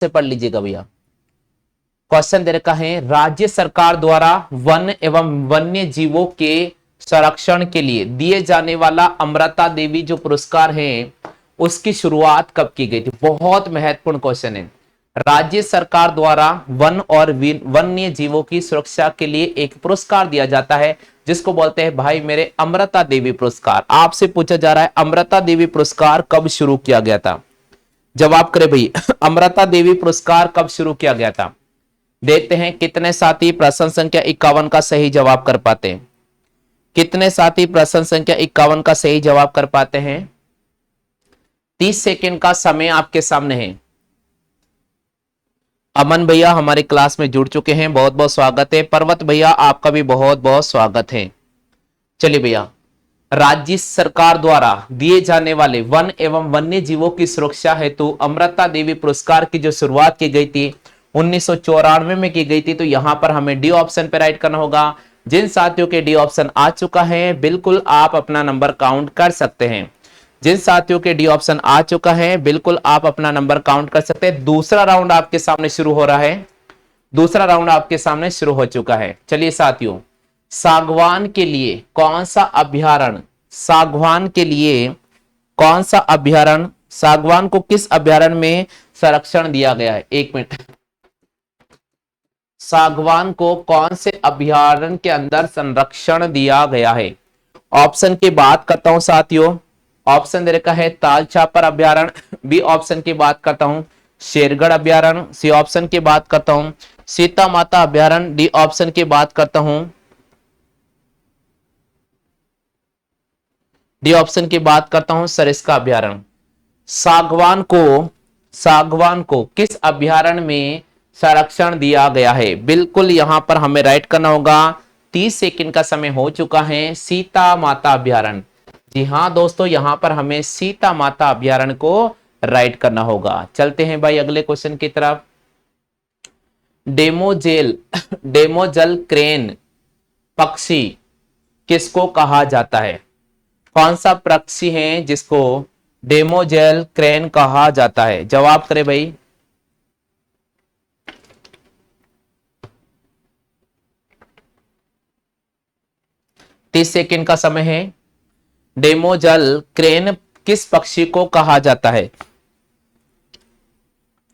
से पढ़ लीजिएगा भैया। क्वेश्चन दे रखा है, राज्य सरकार द्वारा वन एवं वन्य जीवों के संरक्षण के लिए दिए जाने वाला अमृता देवी जो पुरस्कार है उसकी शुरुआत कब की गई थी? बहुत महत्वपूर्ण क्वेश्चन है। राज्य सरकार द्वारा वन और वन्य जीवों की सुरक्षा के लिए एक पुरस्कार दिया जाता है जिसको बोलते हैं भाई मेरे अमृता देवी पुरस्कार। आपसे पूछा जा रहा है अमृता देवी पुरस्कार कब शुरू किया गया था? जवाब करें भाई अमृता देवी पुरस्कार कब शुरू किया गया था? देखते हैं कितने साथी प्रश्न संख्या 51 का सही जवाब कर पाते हैं। कितने साथी प्रश्न संख्या 51 का सही जवाब कर पाते हैं? 30 सेकंड का समय आपके सामने है। अमन भैया हमारे क्लास में जुड़ चुके हैं, बहुत बहुत स्वागत है। पर्वत भैया आपका भी बहुत बहुत स्वागत है। चलिए भैया, राज्य सरकार द्वारा दिए जाने वाले वन एवं वन्य जीवों की सुरक्षा हेतु अमृता देवी पुरस्कार की जो शुरुआत की गई थी 1994 में की गई थी। तो यहां पर हमें डी ऑप्शन पे राइट करना होगा। जिन साथियों के डी ऑप्शन आ चुका है बिल्कुल आप अपना नंबर काउंट कर सकते हैं। जिन साथियों के डी ऑप्शन आ चुका है बिल्कुल आप अपना नंबर काउंट कर सकते हैं। दूसरा राउंड आपके सामने शुरू हो रहा है। दूसरा राउंड आपके सामने शुरू हो चुका है। चलिए साथियों, सागवान के लिए कौन सा अभ्यारण्य, सागवान के लिए कौन सा अभ्यारण्य, सागवान को किस अभ्यारण्य में संरक्षण दिया गया है? एक मिनट, सागवान को कौन से अभ्यारण्य के अंदर संरक्षण दिया गया है? ऑप्शन की बात करता हूं साथियों। ऑप्शन दे रखा है ताल छापर अभ्यारण्य, बी ऑप्शन की बात करता हूं शेरगढ़ अभ्यारण्य, सी ऑप्शन की बात करता हूं सीता माता अभ्यारण्य, डी ऑप्शन की बात करता हूं डी ऑप्शन की बात करता हूं सरिस्का अभ्यारण्य। सागवान को किस अभ्यारण्य में संरक्षण दिया गया है? बिल्कुल यहां पर हमें राइट करना होगा। 30 सेकंड का समय हो चुका है। सीता माता अभ्यारण्य, जी हां दोस्तों, यहां पर हमें सीता माता अभ्यारण्य को राइट करना होगा। चलते हैं भाई अगले क्वेश्चन की तरफ। डेमोजल क्रेन पक्षी किसको कहा जाता है? कौन सा पक्षी है जिसको डेमोजेल क्रेन कहा जाता है? जवाब करें भाई। तीस सेकेंड का समय है। डेमोजल क्रेन किस पक्षी को कहा जाता है?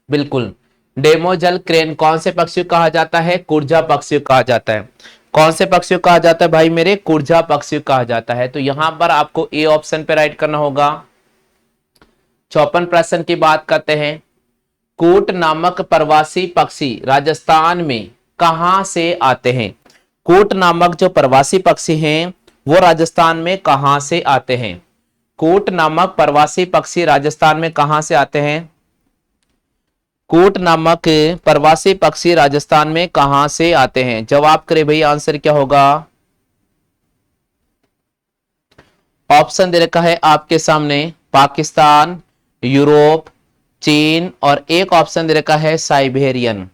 बिल्कुल, डेमोजल क्रेन कौन से पक्षी को कहा जाता है? कुर्जा पक्षी को कहा जाता है। कौन से पक्षी को कहा जाता है भाई मेरे? कुर्जा पक्षी को कहा जाता है। तो यहां पर आपको ए ऑप्शन पे राइट करना होगा। 54 प्रश्न की बात करते हैं। कूट नामक प्रवासी पक्षी राजस्थान में कहां से आते हैं? कूट नामक जो प्रवासी पक्षी हैं वो राजस्थान में कहां से आते हैं? कूट नामक प्रवासी पक्षी राजस्थान में कहां से आते हैं? कूट नामक प्रवासी पक्षी राजस्थान में कहां से आते हैं? जवाब करें भाई, आंसर क्या होगा? ऑप्शन दे रखा है आपके सामने पाकिस्तान, यूरोप, चीन और एक ऑप्शन दे रखा है साइबेरियन।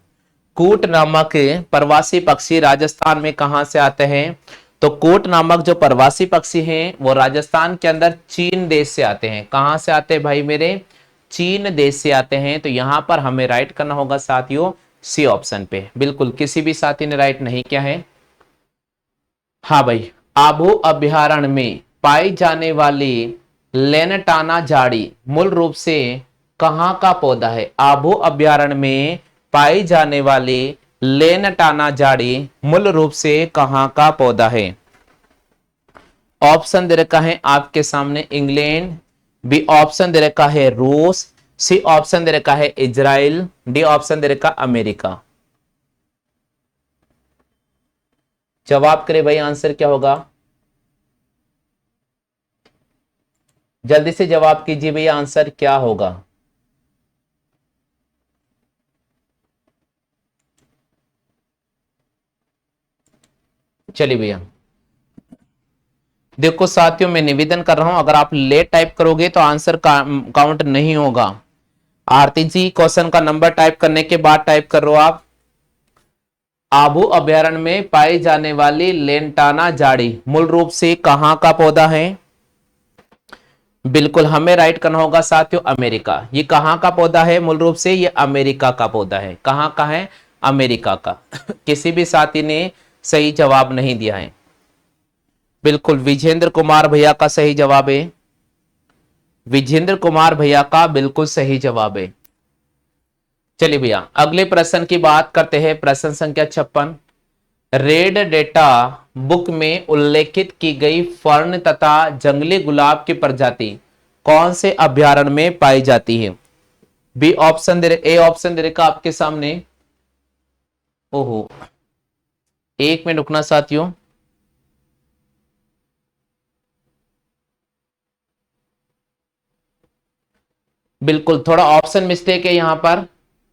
कूट नामक प्रवासी पक्षी राजस्थान में कहां से आते हैं? तो कूट नामक जो प्रवासी पक्षी हैं वो राजस्थान के अंदर चीन देश से आते हैं। कहां से आते हैं भाई मेरे? चीन देश से आते हैं। तो यहां पर हमें राइट करना होगा साथियों सी ऑप्शन पे। बिल्कुल, किसी भी साथी ने राइट नहीं किया है। हाँ भाई, आबू अभ्यारण्य में पाई जाने वाली लेनटाना झाड़ी मूल रूप से कहां का पौधा है? आबू अभ्यारण्य में पाई जाने वाली लेनटाना झाड़ी मूल रूप से कहां का पौधा है? ऑप्शन दे रखा है आपके सामने इंग्लैंड, बी ऑप्शन दे रखा है रूस, सी ऑप्शन दे रखा है इजराइल, डी ऑप्शन दे रखा अमेरिका। जवाब करें भाई, आंसर क्या होगा? जल्दी से जवाब कीजिए भैया, आंसर क्या होगा? चलिए भैया, देखो साथियों, मैं निवेदन कर रहा हूं अगर आप लेट टाइप करोगे तो आंसर काउंट नहीं होगा। आरती जी क्वेश्चन का नंबर टाइप करने के बाद टाइप कर रहे हो आप। आबू अभ्यारण्य में पाई जाने वाली लेंटाना झाड़ी मूल रूप से कहां का पौधा है? बिल्कुल हमें राइट करना होगा साथियों अमेरिका। ये कहाँ का पौधा है? मूल रूप से ये अमेरिका का पौधा है। कहाँ का है? अमेरिका का। किसी भी साथी ने सही जवाब नहीं दिया है। बिल्कुल विजेंद्र कुमार भैया का सही जवाब है। विजेंद्र कुमार भैया का बिल्कुल सही जवाब है। चलिए भैया अगले प्रश्न की बात करते हैं। प्रश्न संख्या 56। रेड डेटा बुक में उल्लेखित की गई फर्न तथा जंगली गुलाब की प्रजाति कौन से अभ्यारण्य में पाई जाती है? बी ऑप्शन दे ए ऑप्शन दे रखा आपके सामने। ओहो, एक मिनट रुकना साथियों। बिल्कुल थोड़ा ऑप्शन मिस्टेक है यहां पर।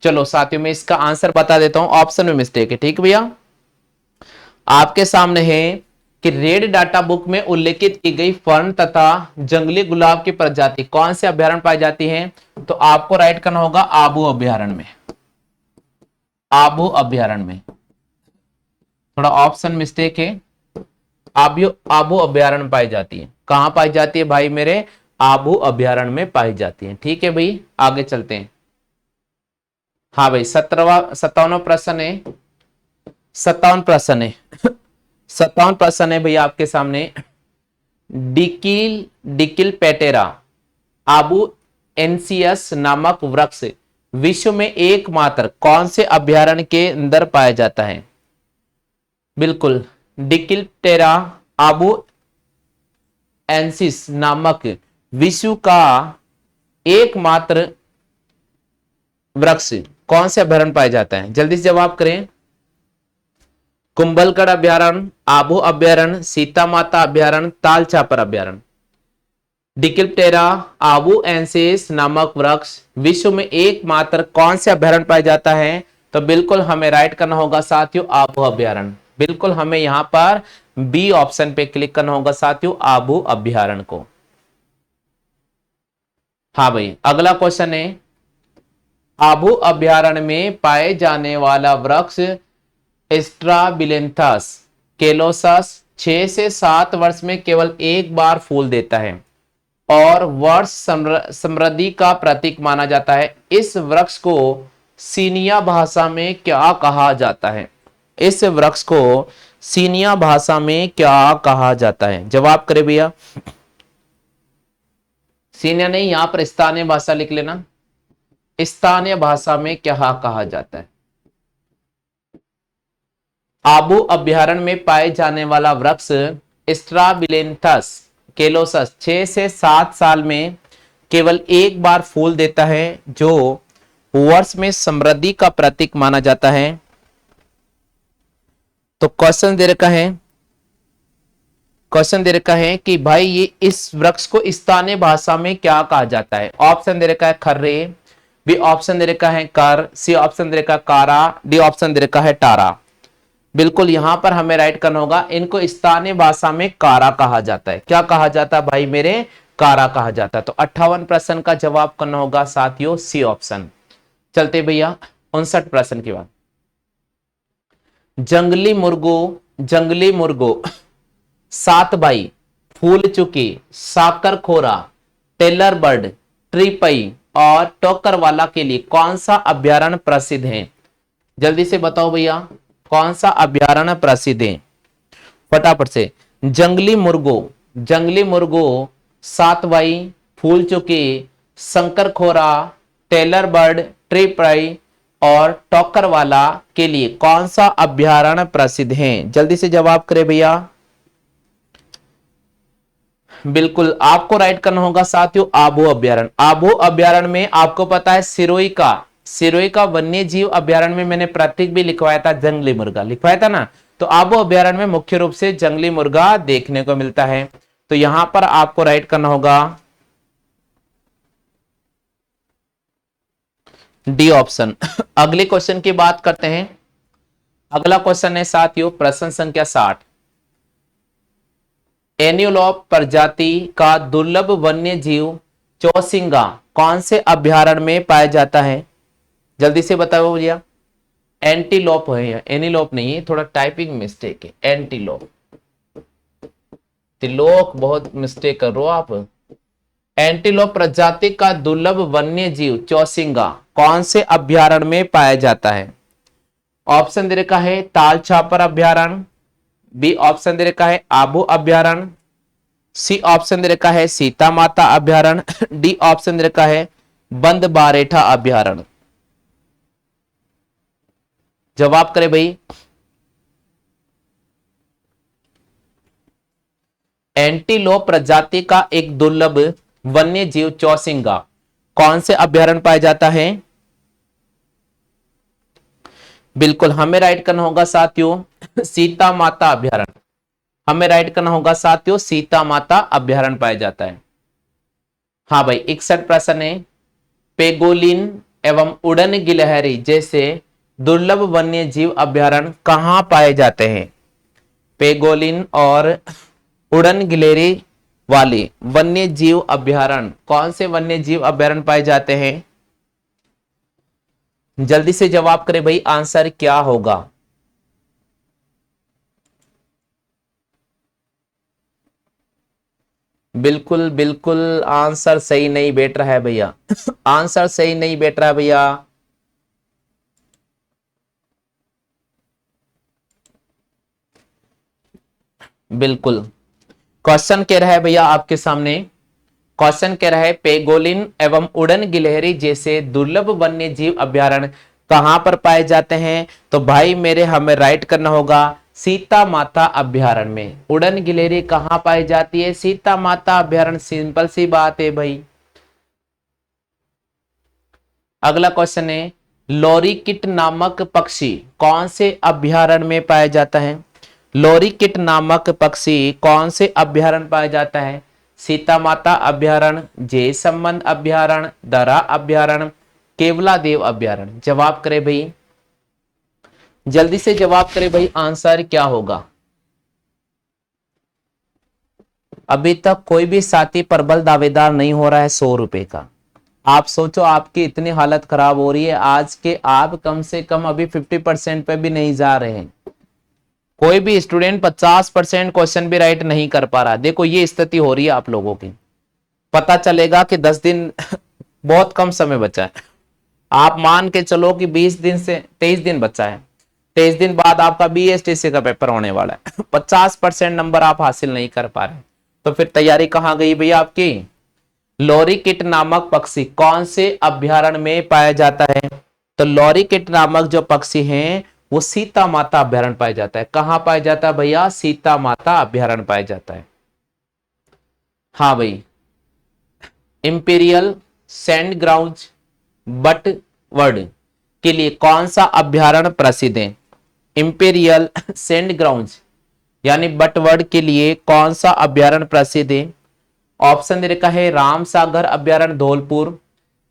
चलो साथियों मैं इसका आंसर बता देता हूं। ऑप्शन में मिस्टेक है, ठीक भैया। आपके सामने है कि रेड डाटा बुक में उल्लेखित की गई फर्न तथा जंगली गुलाब की प्रजाति कौन से अभ्यारण्य पाई जाती है? तो आपको राइट करना होगा आबू अभ्यारण्य में। आबू अभ्यारण्य में। थोड़ा ऑप्शन मिस्टेक है। आबू आबू अभ्यारण्य पाई जाती है। कहां पाई जाती है भाई मेरे? आबू अभ्यारण्य में पाई जाती है। ठीक है भाई, आगे चलते हैं। हाँ भाई 57वां प्रश्न है। 57 प्रश्न है भैया आपके सामने। डिकिल डिकिल पेटेरा आबू एनसीएस नामक वृक्ष विश्व में एकमात्र कौन से अभ्यारण्य के अंदर पाया जाता है? बिल्कुल डिकिलटेरा आबू एंसिस नामक विश्व का एकमात्र वृक्ष कौन से अभ्यारण्य पाया जाता है? जल्दी से जवाब करें। कुंभलगढ़ अभ्यारण्य, आबू अभ्यारण्य, सीता माता अभ्यारण्य, ताल छापर अभ्यारण्य। डिकिलप्टेरा आबू एंसिस नामक वृक्ष विश्व में एकमात्र कौन से अभ्यारण्य पाया जाता है? तो बिल्कुल हमें राइट करना होगा साथियों आबू अभ्यारण्य। बिल्कुल हमें यहां पर बी ऑप्शन पे क्लिक करना होगा साथियों, आबू अभ्यारण्य को। हाँ भाई अगला क्वेश्चन है। आबू अभ्यारण्य में पाए जाने वाला वृक्ष स्ट्राबिलेंथस केलोसस 6 से 7 वर्ष में केवल एक बार फूल देता है और वर्ष समृद्धि का प्रतीक माना जाता है। इस वृक्ष को सीनिया भाषा में क्या कहा जाता है? इस वृक्ष को सीनिया भाषा में क्या कहा जाता है? जवाब करें भैया। सीनिया नहीं, यहां पर स्थानीय भाषा लिख लेना। स्थानीय भाषा में क्या कहा जाता है? आबू अभ्यारण्य में पाए जाने वाला वृक्ष स्ट्राबिलेंथस केलोसस 6 से 7 साल में केवल एक बार फूल देता है, जो वर्ष में समृद्धि का प्रतीक माना जाता है। तो क्वेश्चन दे रखा है कि भाई ये इस वृक्ष को स्थानीय भाषा में क्या कहा जाता है? ऑप्शन दे रखा है खर्रे, बी ऑप्शन दे रखा है कर, सी ऑप्शन दे रखा है कारा, डी ऑप्शन दे रखा है टारा। बिल्कुल यहां पर हमें राइट करना होगा, इनको स्थानीय भाषा में कारा कहा जाता है। क्या कहा जाता है भाई मेरे? कारा कहा जाता है। तो 58 प्रश्न का जवाब करना होगा साथियों सी ऑप्शन। चलते भैया 59 प्रश्न की बात। जंगली मुर्गो सात भाई, फूल चुकी, साकर खोरा, टेलर बर्ड, ट्रीपई और टोकर वाला के लिए कौन सा अभ्यारण्य प्रसिद्ध है? जल्दी से बताओ भैया कौन सा अभ्यारण्य प्रसिद्ध है? फटाफट से। जंगली मुर्गो सात भाई, फूल चुकी, शंकर खोरा, टेलर बर्ड, ट्रीपई और टोकर वाला के लिए कौन सा अभ्यारण्य प्रसिद्ध है? जल्दी से जवाब करें भैया। बिल्कुल आपको राइट करना होगा साथियों आबू अभ्यारण्य। आबू अभ्यारण्य में आपको पता है सिरोही का वन्य जीव अभ्यारण्य में मैंने प्रतीक भी लिखवाया था, जंगली मुर्गा लिखवाया था ना। तो आबू अभ्यारण्य में मुख्य रूप से जंगली मुर्गा देखने को मिलता है। तो यहां पर आपको राइट करना होगा डी ऑप्शन। अगले क्वेश्चन की बात करते हैं। अगला क्वेश्चन है साथियों प्रश्न संख्या 60। एन्यूलोप प्रजाति का दुर्लभ वन्य जीव चौसिंगा कौन से अभ्यारण्य में पाया जाता है? जल्दी से बताओ भैया। एंटीलोप है, एनीलोप नहीं है, थोड़ा टाइपिंग मिस्टेक है। एंटीलोप, तिलोक बहुत मिस्टेक कर रहे हो आप। एंटीलोप प्रजाति का दुर्लभ वन्य जीव चौसिंगा कौन से अभ्यारण्य में पाया जाता है? ऑप्शन दे रखा है ताल छापर अभ्यारण्य, बी ऑप्शन दे रखा है आबू अभ्यारण्य, सी ऑप्शन दे रखा है सीता माता अभ्यारण्य, डी ऑप्शन दे रखा है बंद बारेठा अभ्यारण्य। जवाब करें भाई। एंटीलोप प्रजाति का एक दुर्लभ वन्य जीव चौसिंगा कौन से अभ्यारण्य पाया जाता है? बिल्कुल हमें राइट करना होगा साथियों सीता माता अभ्यारण्य। हमें राइट करना होगा साथियों सीता माता अभ्यारण्य पाया जाता है। हाँ भाई 61 प्रश्न है। पेगोलिन एवं उड़न गिलहरी जैसे दुर्लभ वन्य जीव अभ्यारण्य कहां पाए जाते हैं? पेगोलिन और उड़न गिलहरी वाले वन्य जीव अभ्यारण्य कौन से वन्य जीव अभ्यारण्य पाए जाते हैं? जल्दी से जवाब करें भाई, आंसर क्या होगा? बिल्कुल बिल्कुल आंसर सही नहीं बैठ रहा है भैया आंसर सही नहीं बैठ रहा है भैया। बिल्कुल क्वेश्चन कह रहा है भैया आपके सामने, क्वेश्चन कह रहा है पेगोलिन एवं उड़न गिलहरी जैसे दुर्लभ वन्य जीव अभ्यारण्य कहां पर पाए जाते हैं? तो भाई मेरे हमें राइट करना होगा सीता माता अभ्यारण्य में। उड़न गिलहरी कहां पाई जाती है? सीता माता अभ्यारण्य। सिंपल सी बात है भाई। अगला क्वेश्चन है लॉरीकिट नामक पक्षी कौन से अभ्यारण्य में पाया जाता है? लॉरीकिट नामक पक्षी कौन से अभ्यारण्य पाया जाता है? सीता माता अभ्यारण्य, जय संबंध अभ्यारण्य, दरा अभ्यारण्य, केवला देव अभ्यारण्य। जवाब करें भाई, जल्दी से जवाब करें भाई, आंसर क्या होगा? अभी तक कोई भी साथी प्रबल दावेदार नहीं हो रहा है 100 रुपए का। आप सोचो आपकी इतनी हालत खराब हो रही है आज के, आप कम से कम अभी 50% पे भी नहीं जा रहे हैं। कोई भी स्टूडेंट 50% क्वेश्चन भी राइट नहीं कर पा रहा। देखो ये स्थिति हो रही है आप लोगों की। पता चलेगा कि 10 दिन बहुत कम समय बचा है। आप मान के चलो कि 20 दिन से 23 दिन बचा है। 23 दिन बाद आपका BSTC का पेपर होने वाला है 50% नंबर आप हासिल नहीं कर पा रहे, तो फिर तैयारी कहां गई भैया आपकी? लॉरीकिट नामक पक्षी कौन से अभ्यारण्य में पाया जाता है? तो लॉरीकिट नामक जो पक्षी हैं वो सीता माता अभ्यारण्य पाया जाता है। कहां पाया जाता है भैया? सीता माता अभ्यारण्य पाया जाता है। हाँ भाई इंपीरियल सैंड ग्राउंड बटवर्ड के लिए कौन सा अभ्यारण्य प्रसिद्ध है? इंपीरियल सैंड ग्राउंड यानी बटवर्ड के लिए कौन सा अभ्यारण्य प्रसिद्ध है? ऑप्शन दे रखा है राम सागर अभ्यारण्य धौलपुर,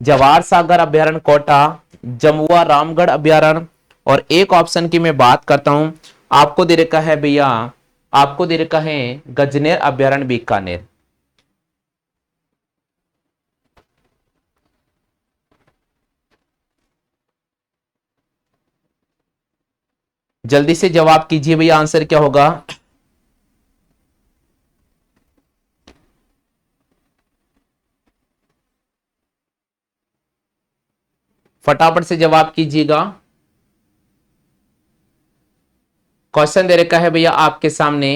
जवाहर सागर अभ्यारण्य कोटा, जमुआ रामगढ़ अभ्यारण्य, और एक ऑप्शन की मैं बात करता हूं, आपको दे रखा है भैया, आपको दे रखा है गजनेर अभ्यारण्य बीकानेर। जल्दी से जवाब कीजिए भैया, आंसर क्या होगा? फटाफट से जवाब कीजिएगा। क्वेश्चन दे रखा है भैया आपके सामने,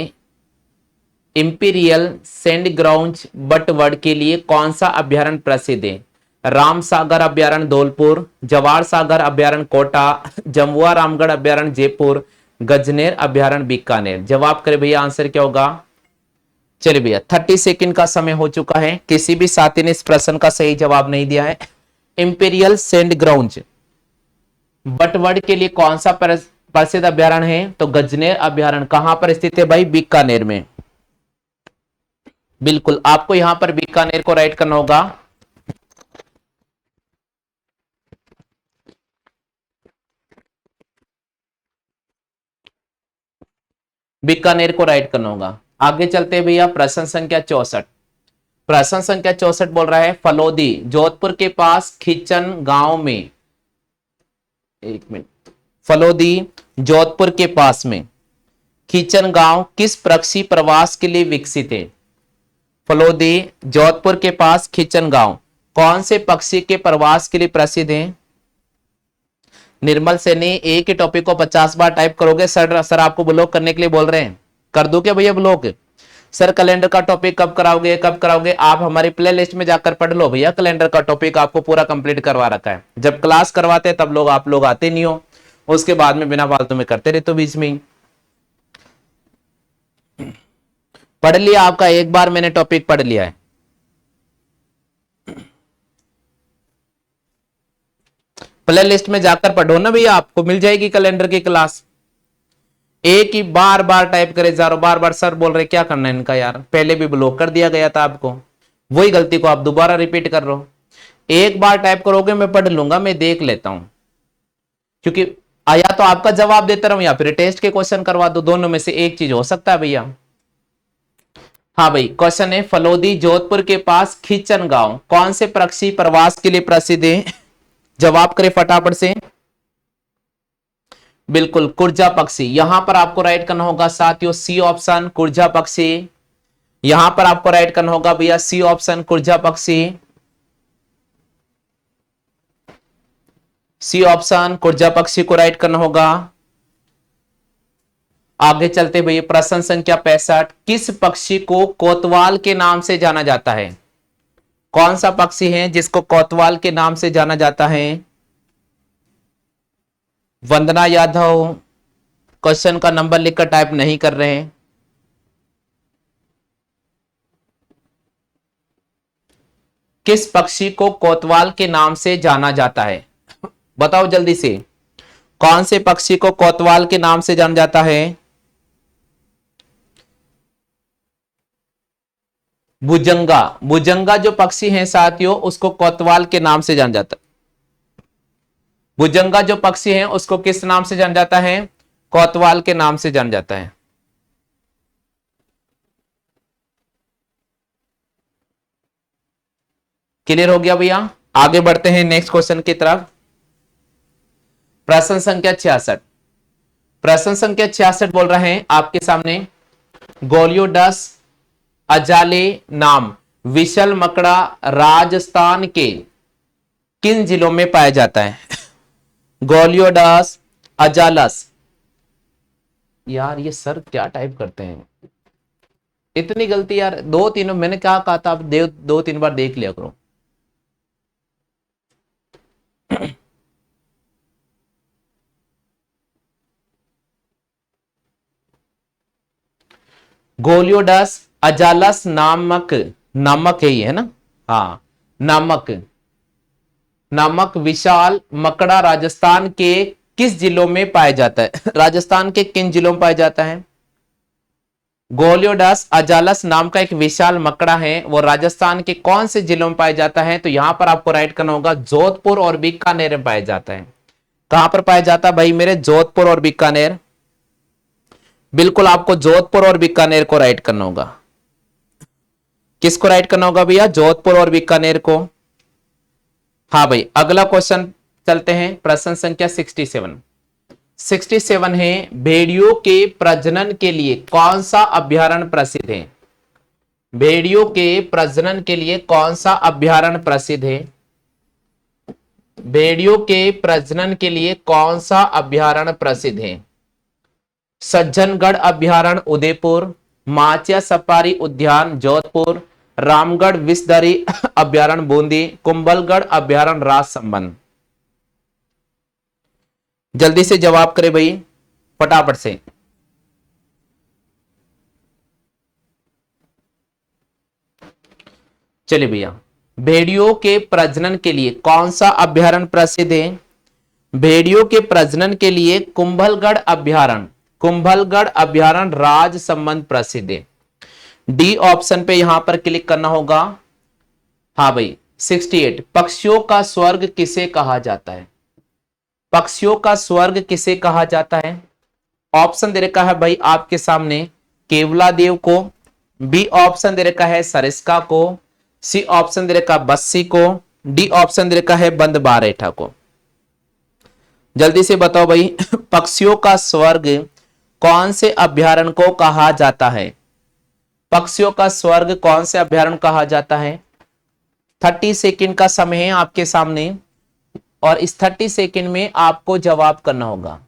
इंपीरियल सैंड ग्राउंड बटवर्ड के लिए कौन सा अभ्यारण्य प्रसिद्ध है? राम सागर अभ्यारण्य धौलपुर, जवाहर सागर अभ्यारण्य कोटा, जमुआ रामगढ़ अभ्यारण्य जयपुर, गजनेर अभ्यारण्य बीकानेर। जवाब करें भैया, आंसर क्या होगा? चलिए भैया 30 सेकंड का समय हो चुका है। किसी भी साथी ने इस प्रश्न का सही जवाब नहीं दिया है। इंपीरियल सैंड ग्राउंड बटवर्ड के लिए कौन सा प्रसिद्ध अभ्यारण्य है? तो गजनेर अभ्यारण्य कहां पर स्थित है भाई? बीकानेर में। बिल्कुल आपको यहां पर बीकानेर को राइट करना होगा। बीकानेर को राइट करना होगा। आगे चलते हैं भैया, प्रश्न संख्या 64। प्रश्न संख्या 64 बोल रहा है फलोदी जोधपुर के पास खिचन गांव में, एक मिनट, फलोदी जोधपुर के पास में खिचन गांव किस पक्षी प्रवास के लिए विकसित है? फलोदी, जोधपुर के पास खिचन गांव कौन से पक्षी के प्रवास के लिए प्रसिद्ध है? निर्मल सैनी, एक ही टॉपिक को 50 बार टाइप करोगे सर आपको ब्लॉक करने के लिए बोल रहे हैं। कर दो क्या भैया ब्लॉक? सर कैलेंडर का टॉपिक कब कराओगे कब कराओगे? आप हमारी प्ले लिस्ट में जाकर पढ़ लो भैया, कैलेंडर का टॉपिक आपको पूरा कंप्लीट करवा रखा है। जब क्लास करवाते हैं तब आप लोग आते नहीं हो, उसके बाद में बिना फालतू में करते रहते हो बीच में। पढ़ लिया आपका, एक बार मैंने टॉपिक पढ़ लिया है। प्ले लिस्ट में जाकर पढ़ो ना भैया, आपको मिल जाएगी कैलेंडर की क्लास। एक ही बार बार टाइप करे जा रहे हो, बार बार सर बोल रहे क्या करना है इनका यार, पहले भी ब्लॉक कर दिया गया था आपको, वही गलती को आप दोबारा रिपीट कर रहे हो। एक बार टाइप करोगे मैं पढ़ लूंगा, मैं देख लेता हूं, क्योंकि या तो आपका जवाब देता रहूं या फिर टेस्ट के क्वेश्चन करवा दो, दोनों में से एक चीज हो सकता है भैया। हाँ भाई, क्वेश्चन है फलोदी जोधपुर के पास खिचन गांव कौन से पक्षी प्रवास के लिए प्रसिद्ध है? जवाब करें फटाफट से। बिल्कुल कुर्जा पक्षी, यहां पर आपको राइट करना होगा साथियों सी ऑप्शन कुर्जा पक्षी। यहां पर आपको राइट करना होगा भैया सी ऑप्शन कुर्जा पक्षी, सी ऑप्शन कुर्जा पक्षी को राइट करना होगा। आगे चलते भैया, प्रश्न संख्या 65, किस पक्षी को कोतवाल के नाम से जाना जाता है? कौन सा पक्षी है जिसको कोतवाल के नाम से जाना जाता है? वंदना यादव क्वेश्चन का नंबर लिखकर टाइप नहीं कर रहे हैं। किस पक्षी को कोतवाल के नाम से जाना जाता है? बताओ जल्दी से, कौन से पक्षी को कोतवाल के नाम से जाना जाता है? भुजंगा, भुजंगा जो पक्षी है साथियों उसको कोतवाल के नाम से जाना जाता है। भुजंगा जो पक्षी है उसको किस नाम से जाना जाता है? कोतवाल के नाम से जाना जाता है। क्लियर हो गया भैया? आगे बढ़ते हैं नेक्स्ट क्वेश्चन की तरफ। प्रश्न संख्या 66, प्रश्न संख्या 66 बोल रहे हैं आपके सामने, गोलियोडस अजाले नाम विशल मकड़ा राजस्थान के किन जिलों में पाया जाता है? गोलियोडस अजालस, यार ये सर क्या टाइप करते हैं, इतनी गलती यार, दो तीनों मैंने क्या कहा था, आप दो तीन बार देख लिया करो। गोलियोडस अजालस नामक, नामक है ये, है ना? हाँ, नामक, नामक विशाल मकड़ा राजस्थान के किस जिलों में पाया जाता है? राजस्थान के किन जिलों में पाया जाता है? गोलियोडस अजालस नाम का एक विशाल मकड़ा है, वो राजस्थान के कौन से जिलों में पाया जाता है? तो यहां पर आपको राइट करना होगा जोधपुर और बीकानेर में पाया जाता है। कहां पर पाया जाता है भाई मेरे? जोधपुर और बीकानेर। बिल्कुल आपको जोधपुर और बीकानेर को राइट करना होगा। किसको राइट करना होगा भैया? जोधपुर और बीकानेर को। हाँ भाई, अगला क्वेश्चन चलते हैं, प्रश्न संख्या 67। 67 है, भेड़ियों के प्रजनन के लिए कौन सा अभ्यारण्य प्रसिद्ध है? भेड़ियों के प्रजनन के लिए कौन सा अभ्यारण्य प्रसिद्ध है? भेड़ियों के प्रजनन के लिए कौन सा अभ्यारण्य प्रसिद्ध है? सज्जनगढ़ अभ्यारण्य उदयपुर, माचिया सफारी उद्यान जोधपुर, रामगढ़ विषधरी अभ्यारण्य बूंदी, कुंभलगढ़ अभ्यारण्य राजसमंद। जल्दी से जवाब करें भाई फटाफट से। चलिए भैया, भेड़ियों के प्रजनन के लिए कौन सा अभ्यारण्य प्रसिद्ध है? भेड़ियों के प्रजनन के लिए कुंभलगढ़ अभ्यारण्य, कुंभलगढ़ अभ्यारण्य राजसमंद प्रसिद्ध है। डी ऑप्शन पे यहां पर क्लिक करना होगा। हाँ भाई, 68, पक्षियों का स्वर्ग किसे कहा जाता है? पक्षियों का स्वर्ग किसे कहा जाता है? ऑप्शन दे रखा है भाई आपके सामने केवलादेव को, बी ऑप्शन दे रखा है सरिस्का को, सी ऑप्शन दे रखा बस्सी को, डी ऑप्शन दे रखा है बंद बारेठा को। जल्दी से बताओ भाई, पक्षियों का स्वर्ग कौन से अभ्यारण्य को कहा जाता है? पक्षियों का स्वर्ग कौन से अभ्यारण्य कहा जाता है? 30 सेकंड का समय है आपके सामने और इस 30 सेकंड में आपको जवाब करना होगा।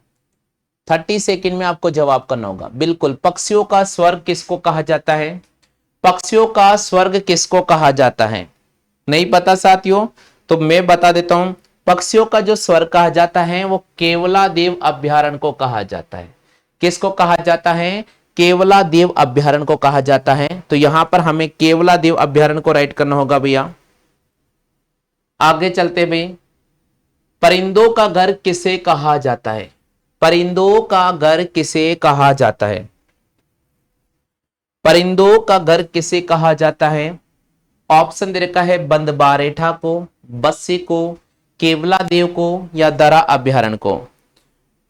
30 सेकंड में आपको जवाब करना होगा। बिल्कुल, पक्षियों का स्वर्ग किसको कहा जाता है? पक्षियों का स्वर्ग किसको कहा जाता है? नहीं पता साथियों? तो मैं बता देता हूं। पक्षियों का जो स्वर्ग कहा जाता है वो केवलादेव अभ्यारण्य को कहा जाता है। किसको कहा जाता है? केवलादेव अभ्यारण्य को कहा जाता है। तो यहां पर हमें केवलादेव अभ्यारण्य को राइट करना होगा भैया। आगे चलते भाई, परिंदों का घर किसे कहा जाता है? परिंदों का घर किसे कहा जाता है? परिंदों का घर किसे कहा जाता है? ऑप्शन दे रखा है बंदबारेठा को, बस्सी को, केवलादेव को या दरा अभ्यारण्य को।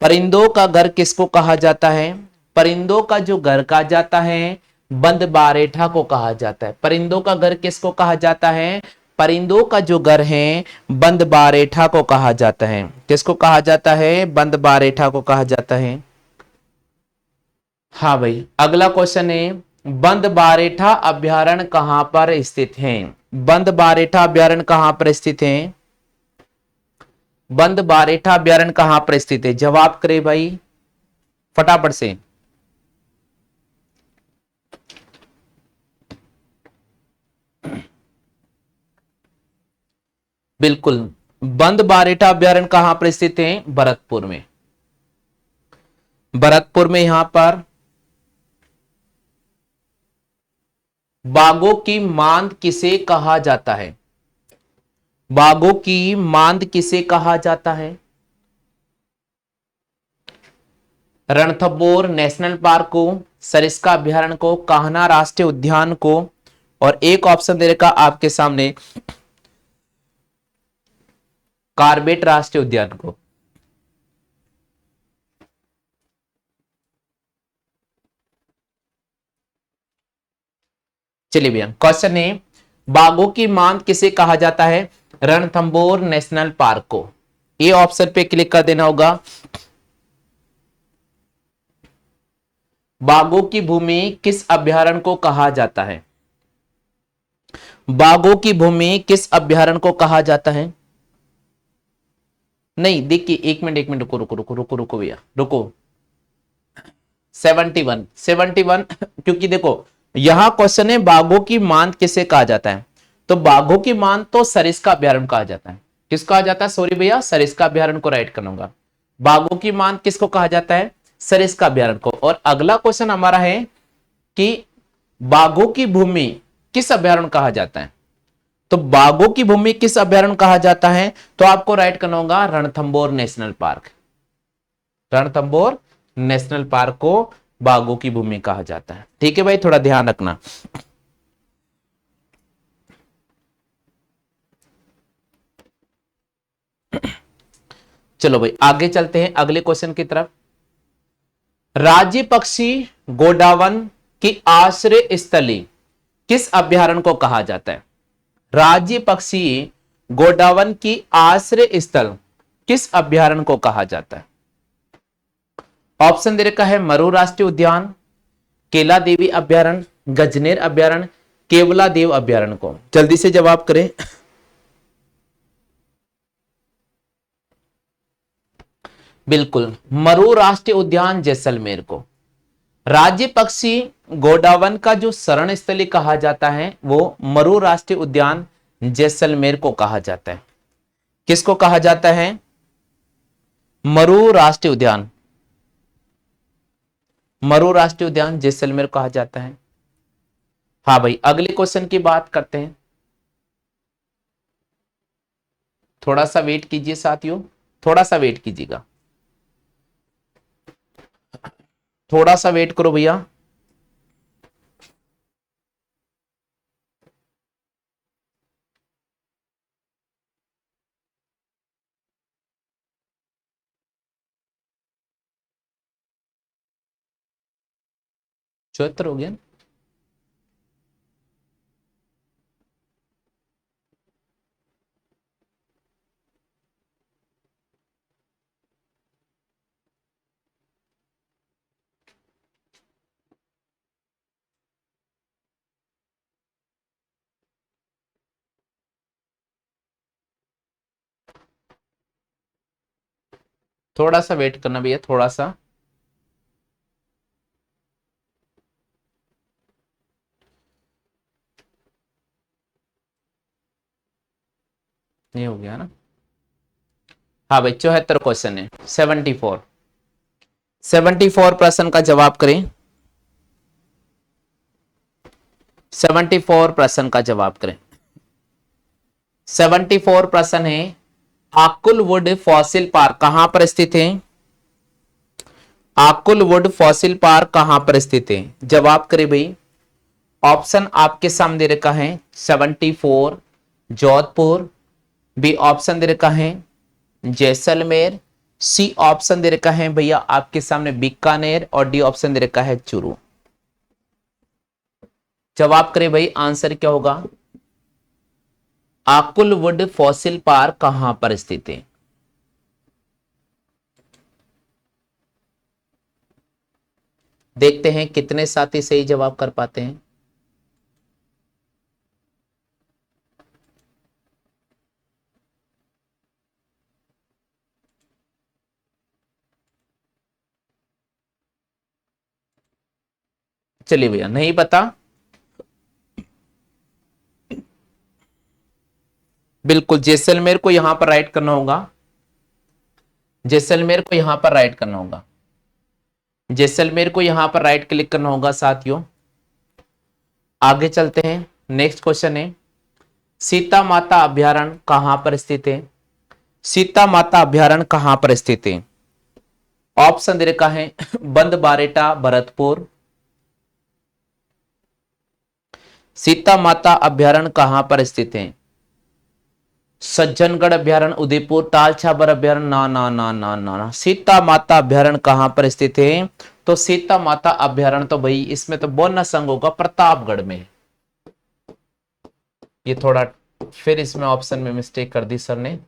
परिंदों का घर किसको कहा जाता है? परिंदों का जो घर कहा जाता है बंदबारेठा को कहा जाता है। परिंदों का घर किसको कहा जाता है? परिंदों का जो घर है बंदबारेठा को कहा जाता है। किसको कहा जाता है? बंदबारेठा को कहा जाता है। हाँ भाई, अगला क्वेश्चन है, बंदबारेठा अभ्यारण्य कहां पर स्थित है? बंदबारेठा अभ्यारण्य कहां पर स्थित है? बंदबारेठा अभ्यारण्य कहां पर स्थित है? जवाब करे भाई फटाफट से। बिल्कुल, बंदबारेठा अभ्यारण्य कहां पर स्थित है? भरतपुर में। भरतपुर में यहां पर बाघों की मांद किसे कहा जाता है? बाघों की मांद किसे कहा जाता है? रणथंभौर नेशनल पार्क को, सरिस्का अभ्यारण्य को, कान्हा राष्ट्रीय उद्यान को, और एक ऑप्शन दे रखा आपके सामने कार्बेट राष्ट्रीय उद्यान को। चलिए भैया, क्वेश्चन है, बाघों की मांद किसे कहा जाता है? रणथंभौर नेशनल पार्क को। ये ऑप्शन पे क्लिक कर देना होगा। बाघों की भूमि किस अभ्यारण्य को कहा जाता है? बाघों की भूमि किस अभ्यारण्य को कहा जाता है? नहीं, देखिए, एक मिनट रुको रुको रुको रुको रुको भैया, रुको। 71 क्योंकि देखो, यहां क्वेश्चन है बाघों की मांद किसे कहा जाता है, तो बाघों की मांद तो सरिस्का अभ्यारण्य कहा जाता है। किसको कहा जाता है? सॉरी भैया, सरिस्का अभ्यारण्य को राइट करूंगा। बाघों की मांद किसको कहा जाता है? सरिस्का अभ्यारण्य को। और अगला क्वेश्चन हमारा है कि बाघों की भूमि किस अभ्यारण्य कहा जाता है? तो बाघों की भूमि किस अभ्यारण्य कहा जाता है? तो आपको राइट करना होगा Ranthambore national park. Ranthambore national park को बाघों की भूमि कहा जाता है। ठीक है भाई, थोड़ा ध्यान रखना। चलो भाई, आगे चलते हैं अगले क्वेश्चन की तरफ। राज्य पक्षी गोडावन की आश्रय स्थली किस अभ्यारण्य को कहा जाता है? राज्य पक्षी गोडावन की आश्रय स्थल किस अभ्यारण्य को कहा जाता है? ऑप्शन दे रखा है मरु राष्ट्रीय उद्यान, केला देवी अभ्यारण्य, गजनेर अभ्यारण्य, केवला देव अभ्यारण्य को। जल्दी से जवाब करें। बिल्कुल, मरु राष्ट्रीय उद्यान जैसलमेर को। राज्य पक्षी गोडावन का जो शरण स्थली कहा जाता है वो मरु राष्ट्रीय उद्यान जैसलमेर को कहा जाता है। किसको कहा जाता है? मरु राष्ट्रीय उद्यान। मरु राष्ट्रीय उद्यान जैसलमेर कहा जाता है। हाँ भाई, अगले क्वेश्चन की बात करते हैं। थोड़ा सा वेट कीजिए साथियों, थोड़ा सा वेट कीजिएगा, थोड़ा सा वेट करो भैया। चौहत्तर हो गया। थोड़ा सा वेट करना भैया, थोड़ा सा। ये हो गया ना। हाँ भाई, 74 क्वेश्चन है। 74 प्रश्न का जवाब करें। 74 प्रश्न का जवाब करें। 74 प्रश्न है। आकुलवुड फॉसिल पार्क कहां पर स्थित है? आकुलवुड फॉसिल पार्क कहां पर स्थित है? जवाब करें भाई। ऑप्शन आपके सामने दे रखा है। 74 जोधपुर, बी ऑप्शन दे रखा है जैसलमेर, सी ऑप्शन दे रखा है भैया आपके सामने बीकानेर, और डी ऑप्शन दे रखा है चूरू। जवाब करें भाई, आंसर क्या होगा? आकुलवुड फॉसिल पार्क कहां पर स्थित है? देखते हैं कितने साथी सही जवाब कर पाते हैं। चलिए भैया, नहीं पता, बिल्कुल जैसलमेर को यहां पर राइट करना होगा। जैसलमेर को यहां पर राइट करना होगा। जैसलमेर को यहां पर राइट क्लिक करना होगा साथियों। आगे चलते हैं। नेक्स्ट क्वेश्चन है, सीता माता अभ्यारण्य कहां पर स्थित है? सीता माता अभ्यारण्य कहां पर स्थित है? ऑप्शन दे रखा है बंद बारेटा भरतपुर, सीता माता अभ्यारण्य कहां पर स्थित है? सज्जनगढ़ अभ्यारण्य, उदयपुर, ताल छाबर अभ्यारण्य, ना ना ना ना ना ना। सीता माता अभ्यारण्य कहां पर स्थित है? तो सीता माता अभ्यारण्य तो भाई इसमें तो बोनस अंग होगा, प्रतापगढ़ में। ये थोड़ा फिर इसमें ऑप्शन में मिस्टेक कर दी सर ने।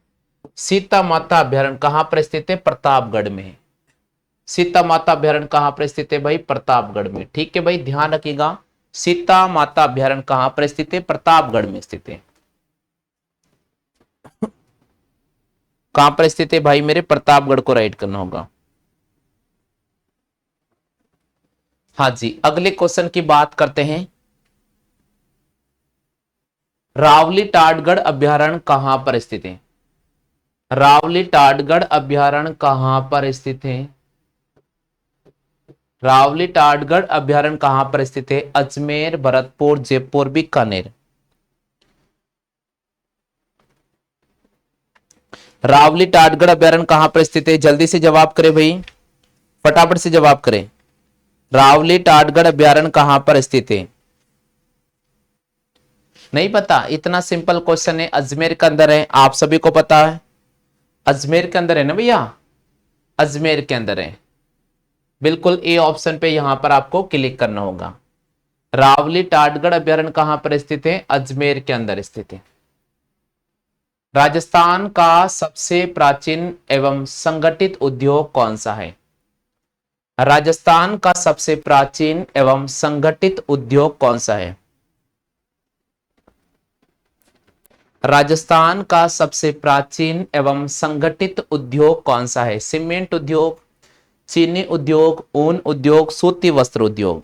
सीता माता अभ्यारण्य कहां पर स्थित है? प्रतापगढ़ में। सीता माता अभ्यारण्य कहां पर स्थित है भाई? प्रतापगढ़ में। ठीक है भाई, ध्यान रखिएगा। सीता माता अभ्यारण्य कहां पर स्थित है? प्रतापगढ़ में स्थित है। कहां पर स्थित है भाई मेरे? प्रतापगढ़ को राइट करना होगा। हाँ जी, अगले क्वेश्चन की बात करते हैं। रावली टाटगढ़ अभ्यारण्य कहां पर स्थित है? रावली टाटगढ़ अभ्यारण्य कहां पर स्थित है? रावली टाटगढ़ अभ्यारण्य कहां पर स्थित है? अजमेर, भरतपुर, जयपुर, बीकानेर। रावली टाटगढ़ अभ्यारण्य कहां पर स्थित है? जल्दी से जवाब करें भाई, फटाफट से जवाब करें। रावली टाटगढ़ अभ्यारण्य कहां पर स्थित है? नहीं पता? इतना सिंपल क्वेश्चन है। अजमेर के अंदर है, आप सभी को पता है। अजमेर के अंदर है ना भैया? अजमेर के अंदर है। बिल्कुल ए ऑप्शन पे यहां पर आपको क्लिक करना होगा। रावली टाटगढ़ अभ्यारण्य कहां पर स्थित है? अजमेर के अंदर स्थित है। राजस्थान का सबसे प्राचीन एवं संगठित उद्योग कौन सा है? राजस्थान का सबसे प्राचीन एवं संगठित उद्योग कौन सा है? राजस्थान का सबसे प्राचीन एवं संगठित उद्योग कौन सा है? सीमेंट उद्योग, चीनी उद्योग, ऊन उद्योग, सूती वस्त्र उद्योग।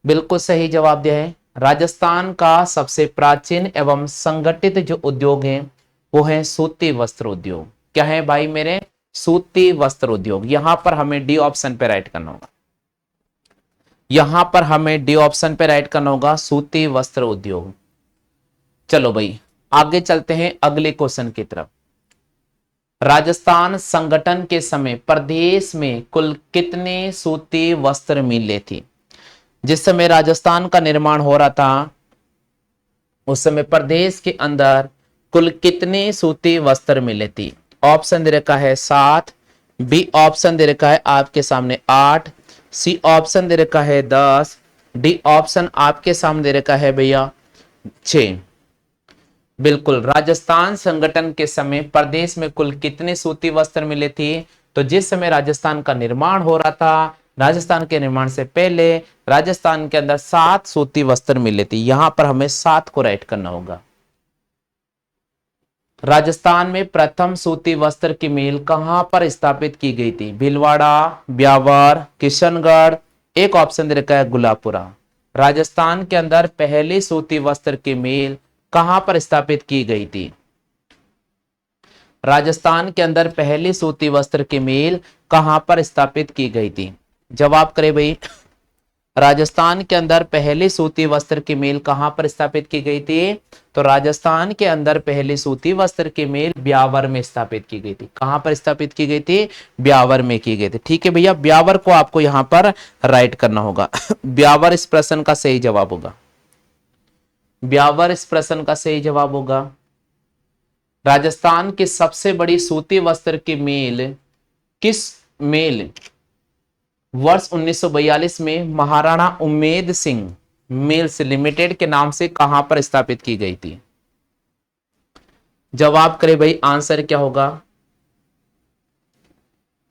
बिल्कुल सही जवाब दिया है। राजस्थान का सबसे प्राचीन एवं संगठित जो उद्योग है वो है सूती वस्त्र उद्योग। क्या है भाई मेरे? सूती वस्त्र उद्योग। यहां पर हमें डी ऑप्शन पे राइट करना होगा। यहां पर हमें डी ऑप्शन पे राइट करना होगा, सूती वस्त्र उद्योग। चलो भाई, आगे चलते हैं अगले क्वेश्चन की तरफ। राजस्थान संगठन के समय प्रदेश में कुल कितने सूती वस्त्र मिलें थी? जिस समय राजस्थान का निर्माण हो रहा था उस समय प्रदेश के अंदर कुल कितने सूती वस्त्र मिले थी? ऑप्शन दे रखा है 7, बी ऑप्शन दे रखा है आपके सामने 8, सी ऑप्शन दे रखा है 10, डी ऑप्शन आपके सामने दे रखा है भैया 6। बिल्कुल, राजस्थान संगठन के समय प्रदेश में कुल कितने सूती वस्त्र मिले थे? तो जिस समय राजस्थान का निर्माण हो रहा था, राजस्थान के निर्माण से पहले राजस्थान के अंदर 7 सूती वस्त्र मिले थे। यहां पर हमें 7 को राइट करना होगा। राजस्थान में प्रथम सूती वस्त्र की मिल कहां पर स्थापित की गई थी? भीलवाड़ा, ब्यावर, किशनगढ़। एक ऑप्शन दे रखा है गुलापुरा। राजस्थान के अंदर पहली सूती वस्त्र की मिल कहां पर स्थापित की गई थी? राजस्थान के अंदर पहली सूती वस्त्र की मिल कहां पर स्थापित की गई थी? जवाब करे भाई। राजस्थान के अंदर पहली सूती वस्त्र की मिल कहां पर स्थापित की गई थी? तो राजस्थान के अंदर पहली सूती वस्त्र की मिल ब्यावर में स्थापित की गई थी। कहां पर स्थापित की गई थी? ब्यावर में की गई थी। ठीक है भैया, ब्यावर को आपको यहां पर राइट करना होगा। ब्यावर इस प्रश्न का सही जवाब होगा। ब्यावर इस प्रश्न का सही जवाब होगा। राजस्थान की सबसे बड़ी सूती वस्त्र की मिल किस मिल वर्ष 1942 में महाराणा उम्मेद सिंह मिल्स लिमिटेड के नाम से कहां पर स्थापित की गई थी? जवाब करे भाई, आंसर क्या होगा?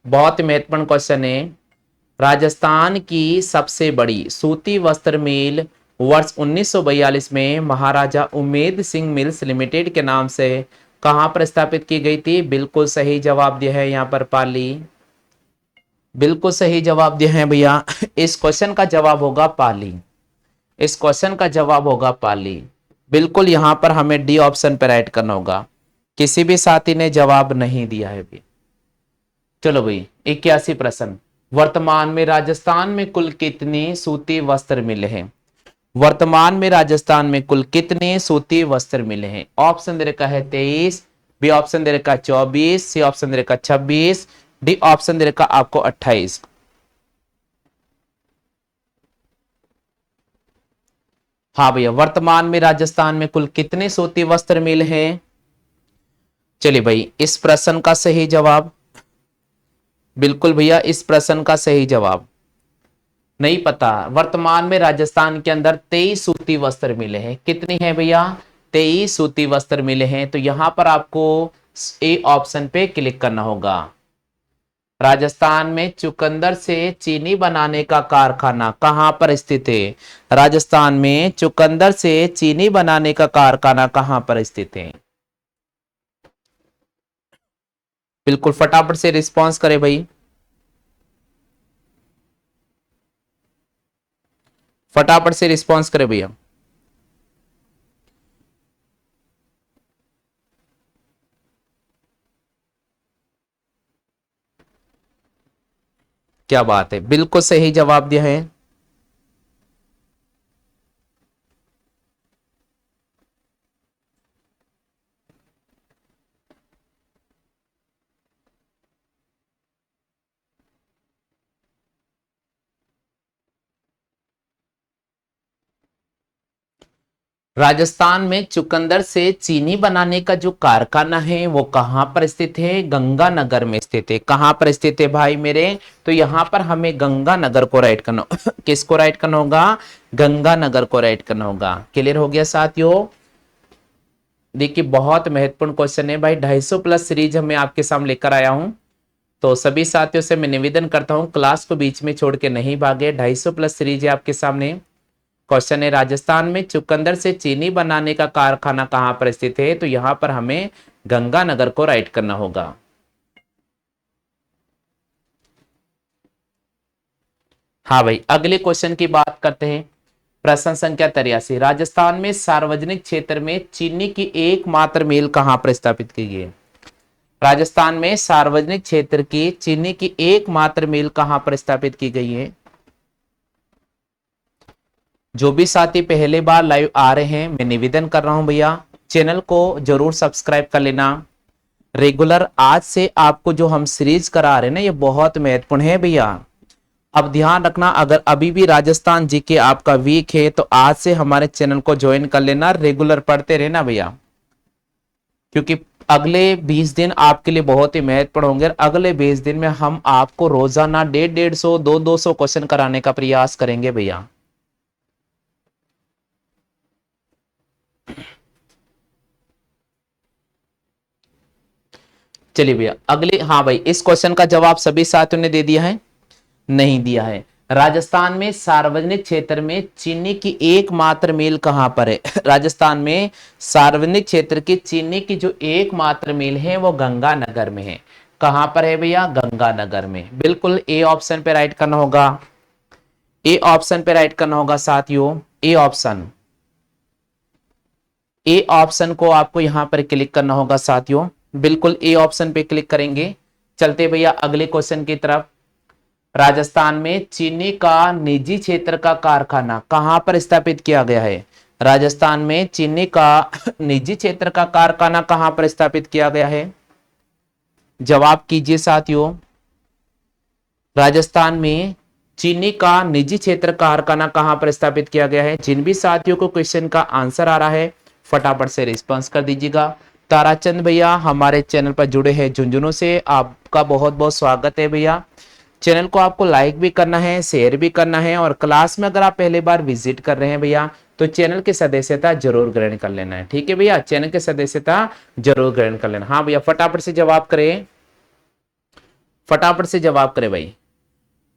बहुत महत्वपूर्ण क्वेश्चन है। राजस्थान की सबसे बड़ी सूती वस्त्र मिल वर्ष 1942 में महाराजा उम्मेद सिंह मिल्स लिमिटेड के नाम से कहां पर स्थापित की गई थी? बिल्कुल सही जवाब दिया है यहां पर पाली। बिल्कुल सही जवाब दिया है भैया। इस क्वेश्चन का जवाब होगा पाली। इस क्वेश्चन का जवाब होगा पाली। बिल्कुल यहां पर हमें डी ऑप्शन पर राइट करना होगा। किसी भी साथी ने जवाब नहीं दिया है भी। चलो भाई, 81 प्रश्न। वर्तमान में राजस्थान में कुल कितनी सूती वस्त्र मिले हैं? वर्तमान में राजस्थान में कुल कितने सूती वस्त्र मिले हैं? ऑप्शन दे रखा है 23, बी ऑप्शन दे रखा है 24, सी ऑप्शन दे रखा है 26, डी ऑप्शन दे रखा आपको 28। हाँ भैया, वर्तमान में राजस्थान में कुल कितने सूती वस्त्र मिल हैं? चलिए भाई, इस प्रश्न का सही जवाब, बिल्कुल भैया इस प्रश्न का सही जवाब नहीं पता। वर्तमान में राजस्थान के अंदर 23 सूती वस्त्र मिले हैं। कितनी है भैया? 23 सूती वस्त्र मिले हैं। तो यहां पर आपको ए ऑप्शन पे क्लिक करना होगा। राजस्थान में चुकंदर से चीनी बनाने का कारखाना कहां पर स्थित है? राजस्थान में चुकंदर से चीनी बनाने का कारखाना कहां पर स्थित है? बिल्कुल फटाफट से रिस्पॉन्स करें भाई। फटाफट से रिस्पॉन्स करें भैया। क्या बात है, बिल्कुल सही जवाब दिया है। राजस्थान में चुकंदर से चीनी बनाने का जो कारखाना है वो कहां पर स्थित है? गंगानगर में स्थित है। कहां पर स्थित है भाई मेरे? तो यहां पर हमें गंगानगर को राइट करना किसको राइट करना होगा? गंगानगर को राइट करना होगा। क्लियर हो गया साथियों? देखिए, बहुत महत्वपूर्ण क्वेश्चन है भाई। 250 प्लस सीरीज मैं आपके सामने लेकर आया हूं। तो सभी साथियों से मैं निवेदन करता हूं, क्लास को बीच में छोड़ के नहीं भागे। 250 प्लस सीरीज है आपके सामने। क्वेश्चन है, राजस्थान में चुकंदर से चीनी बनाने का कारखाना कहां पर स्थित है? तो यहां पर हमें गंगानगर को राइट करना होगा। हाँ भाई, अगले क्वेश्चन की बात करते हैं। प्रश्न संख्या 83। राजस्थान में सार्वजनिक क्षेत्र में चीनी की एकमात्र मिल कहां पर स्थापित की गई है? राजस्थान में सार्वजनिक क्षेत्र की चीनी की एकमात्र मिल कहां पर स्थापित की गई है? जो भी साथी पहले बार लाइव आ रहे हैं, मैं निवेदन कर रहा हूं भैया, चैनल को जरूर सब्सक्राइब कर लेना। रेगुलर आज से आपको जो हम सीरीज करा रहे हैं ना, ये बहुत महत्वपूर्ण है भैया। अब ध्यान रखना, अगर अभी भी राजस्थान जीके आपका वीक है तो आज से हमारे चैनल को ज्वाइन कर लेना, रेगुलर पढ़ते रहना भैया, क्योंकि अगले 20 दिन आपके लिए बहुत ही महत्वपूर्ण होंगे। अगले 20 दिन में हम आपको रोजाना 150-150, 200-200 क्वेश्चन कराने का प्रयास करेंगे भैया। चलिए भैया, अगले, हाँ भाई, इस क्वेश्चन का जवाब सभी साथियों ने दे दिया है? नहीं दिया है। राजस्थान में सार्वजनिक क्षेत्र में चीनी की एकमात्र मिल कहां पर है? राजस्थान में सार्वजनिक क्षेत्र की चीनी की जो एकमात्र मिल है वो गंगानगर में है। कहां पर है भैया? गंगानगर में। बिल्कुल ए ऑप्शन पे राइट करना होगा। ए ऑप्शन पे राइट करना होगा साथियों, ए ऑप्शन। ए ऑप्शन को आपको यहां पर क्लिक करना होगा साथियों, बिल्कुल ए ऑप्शन पे क्लिक करेंगे। चलते भैया अगले क्वेश्चन की तरफ। राजस्थान में चीनी का निजी क्षेत्र का कारखाना कहां पर स्थापित किया गया है? राजस्थान में चीनी का निजी क्षेत्र का कारखाना कहां पर स्थापित किया गया है? जवाब कीजिए साथियों। राजस्थान में चीनी का निजी क्षेत्र कारखाना कहां पर स्थापित किया गया है? जिन भी साथियों को क्वेश्चन का आंसर आ रहा है फटाफट से रिस्पॉन्स कर दीजिएगा। ताराचंद भैया हमारे चैनल पर जुड़े हैं झुंझुनू से, आपका बहुत बहुत स्वागत है भैया। चैनल को आपको लाइक भी करना है, शेयर भी करना है, और क्लास में अगर आप पहली बार विजिट कर रहे हैं भैया तो चैनल की सदस्यता जरूर ग्रहण कर लेना है। ठीक है भैया, चैनल की सदस्यता जरूर ग्रहण कर लेना। हाँ भैया फटाफट से जवाब करें, फटाफट से जवाब करें भाई।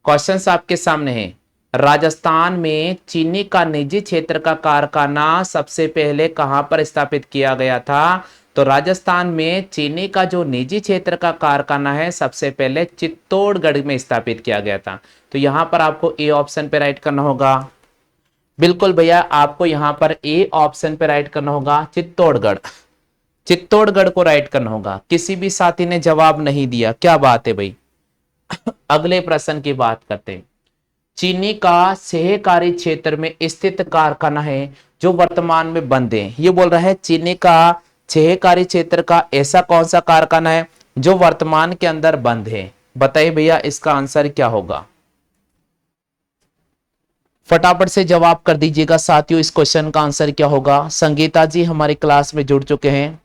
क्वेश्चंस आपके सामने है। राजस्थान में चीनी का निजी क्षेत्र का कारखाना सबसे पहले कहां पर स्थापित किया गया था? तो राजस्थान में चीनी का जो निजी क्षेत्र का कारखाना है सबसे पहले चित्तौड़गढ़ में स्थापित किया गया था। तो यहां पर आपको ए ऑप्शन पे राइट करना होगा। बिल्कुल भैया आपको यहां पर ए ऑप्शन पे राइट करना होगा, चित्तौड़गढ़। चित्तौड़गढ़ को राइट करना होगा। किसी भी साथी ने जवाब नहीं दिया, क्या बात है भाई। अगले प्रश्न की बात करते हैं। चीनी का सहकारी क्षेत्र में स्थित कारखाना है जो वर्तमान में बंद है। ये बोल रहा है चीनी का सहकारी क्षेत्र का ऐसा कौन सा कारखाना है जो वर्तमान के अंदर बंद है? बताइए भैया इसका आंसर क्या होगा। फटाफट से जवाब कर दीजिएगा साथियों, इस क्वेश्चन का आंसर क्या होगा। संगीता जी हमारी क्लास में जुड़ चुके हैं।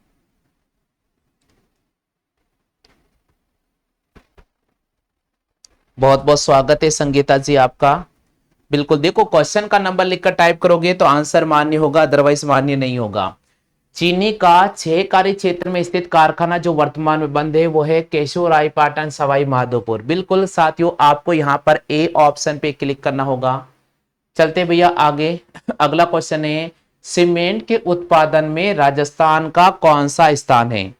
बहुत बहुत स्वागत है संगीता जी आपका। बिल्कुल देखो क्वेश्चन का नंबर लिखकर टाइप करोगे तो आंसर मान्य होगा, अदरवाइज मान्य नहीं होगा। चीनी का सहकारी क्षेत्र में स्थित कारखाना जो वर्तमान में बंद है वो है केशोरायपाटन सवाई माधोपुर। बिल्कुल साथियों आपको यहां पर ए ऑप्शन पे क्लिक करना होगा। चलते भैया आगे। अगला क्वेश्चन है, सीमेंट के उत्पादन में राजस्थान का कौन सा स्थान है?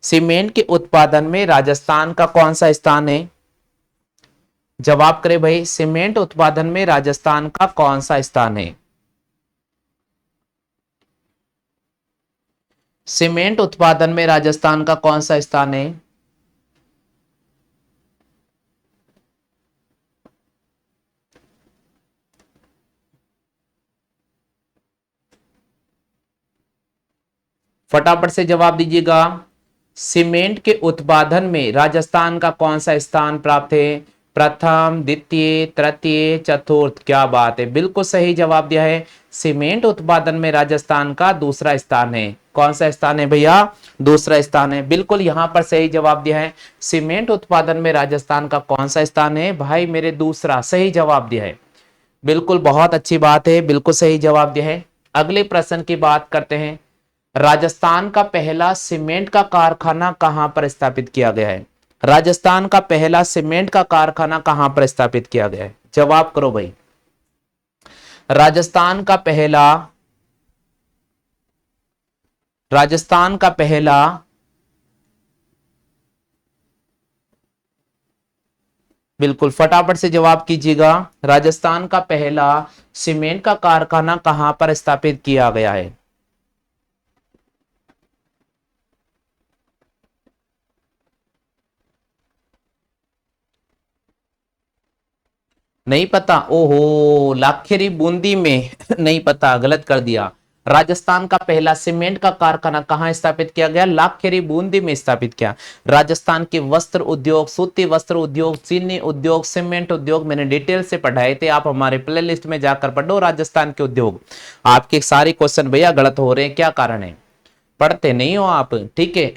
सीमेंट के उत्पादन में राजस्थान का कौन सा स्थान है? जवाब करें भाई, सीमेंट उत्पादन में राजस्थान का कौन सा स्थान है? सीमेंट उत्पादन में राजस्थान का कौन सा स्थान है? फटाफट से जवाब दीजिएगा। सीमेंट के उत्पादन में राजस्थान का कौन सा स्थान प्राप्त है? प्रथम, द्वितीय, तृतीय, चतुर्थ। क्या बात है, बिल्कुल सही जवाब दिया है। सीमेंट उत्पादन में राजस्थान का दूसरा स्थान है। कौन सा स्थान है भैया? दूसरा स्थान है। बिल्कुल यहां पर सही जवाब दिया है। सीमेंट उत्पादन में राजस्थान का कौन सा स्थान है भाई मेरे? दूसरा सही जवाब दिया है। बिल्कुल बहुत अच्छी बात है, बिल्कुल सही जवाब दिया है। अगले प्रश्न की बात करते हैं। राजस्थान का पहला सीमेंट का कारखाना कहां पर स्थापित किया गया है? राजस्थान का पहला सीमेंट का कारखाना कहां पर स्थापित किया गया है? जवाब करो भाई। राजस्थान का पहला बिल्कुल फटाफट से जवाब कीजिएगा। राजस्थान का पहला सीमेंट का कारखाना कहां पर स्थापित किया गया है? नहीं पता? ओहो, लाखेरी बूंदी में नहीं पता, गलत कर दिया। राजस्थान का पहला सीमेंट का कारखाना कहां स्थापित किया गया? लाखेरी बूंदी में स्थापित किया। राजस्थान के वस्त्र उद्योग, सूती वस्त्र उद्योग, चीनी उद्योग, सीमेंट उद्योग मैंने डिटेल से पढ़ाए थे, आप हमारे प्ले लिस्ट में जाकर पढ़ो राजस्थान के उद्योग। आपके सारे क्वेश्चन भैया गलत हो रहे हैं, क्या कारण है? पढ़ते नहीं हो आप, ठीक है।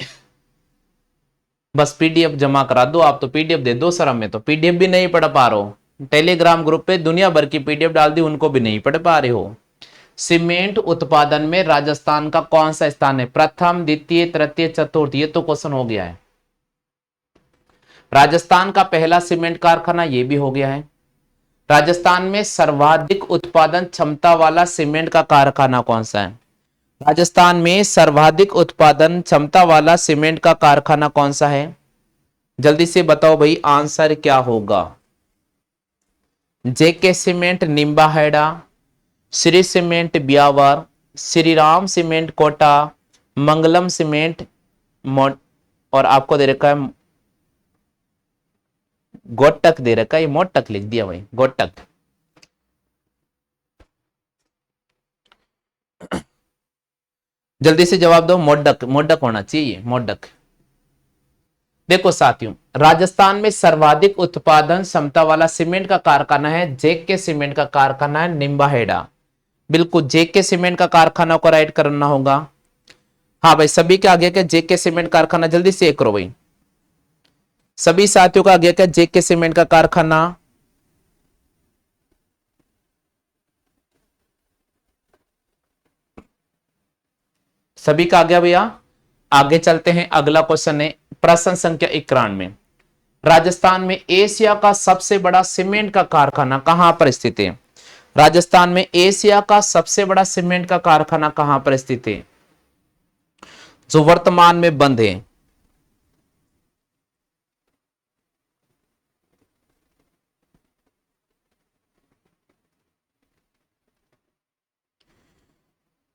बस पीडीएफ जमा करा दो, आप तो पीडीएफ दे दो सर, हमें तो पीडीएफ भी नहीं पढ़ पा रहे हो। टेलीग्राम ग्रुप पे दुनिया भर की पीडीएफ डाल दी, उनको भी नहीं पढ़ पा रहे हो। सीमेंट उत्पादन में राजस्थान का कौन सा स्थान है? प्रथम, द्वितीय, तृतीय, चतुर्थ। ये तो क्वेश्चन हो गया है। राजस्थान का पहला सीमेंट कारखाना ये भी हो गया है। राजस्थान में सर्वाधिक उत्पादन क्षमता वाला सीमेंट का कारखाना कौन सा है? राजस्थान में सर्वाधिक उत्पादन क्षमता वाला सीमेंट का कारखाना कौन सा है? जल्दी से बताओ भाई, आंसर क्या होगा? JK cement Nimbahera, Shree cement Beawar, Shree Ram cement Kota, Mangalam cement और आपको दे रखा है गोटक दे रखा है, ये मोटक लिख दिया भाई, गोटक। जल्दी से जवाब दो। मोडक, मोडक होना चाहिए, मोडक। देखो साथियों, राजस्थान में सर्वाधिक उत्पादन क्षमता वाला सीमेंट का कारखाना है जेके सीमेंट का कारखाना है निम्बाहेड़ा। बिल्कुल जेके सीमेंट का कारखाना को राइट करना होगा। हाँ भाई, सभी के आगे क्या जेके सीमेंट कारखाना, जल्दी से एक करो भाई। सभी साथियों का आगे क्या जेके सीमेंट का कारखाना। सभी का आ गया भैया। आगे चलते हैं, अगला क्वेश्चन है प्रश्न संख्या 91। राजस्थान में एशिया का सबसे बड़ा सीमेंट का कारखाना कहां पर स्थित है? राजस्थान में एशिया का सबसे बड़ा सीमेंट का कारखाना कहां पर स्थित है जो वर्तमान में बंद है?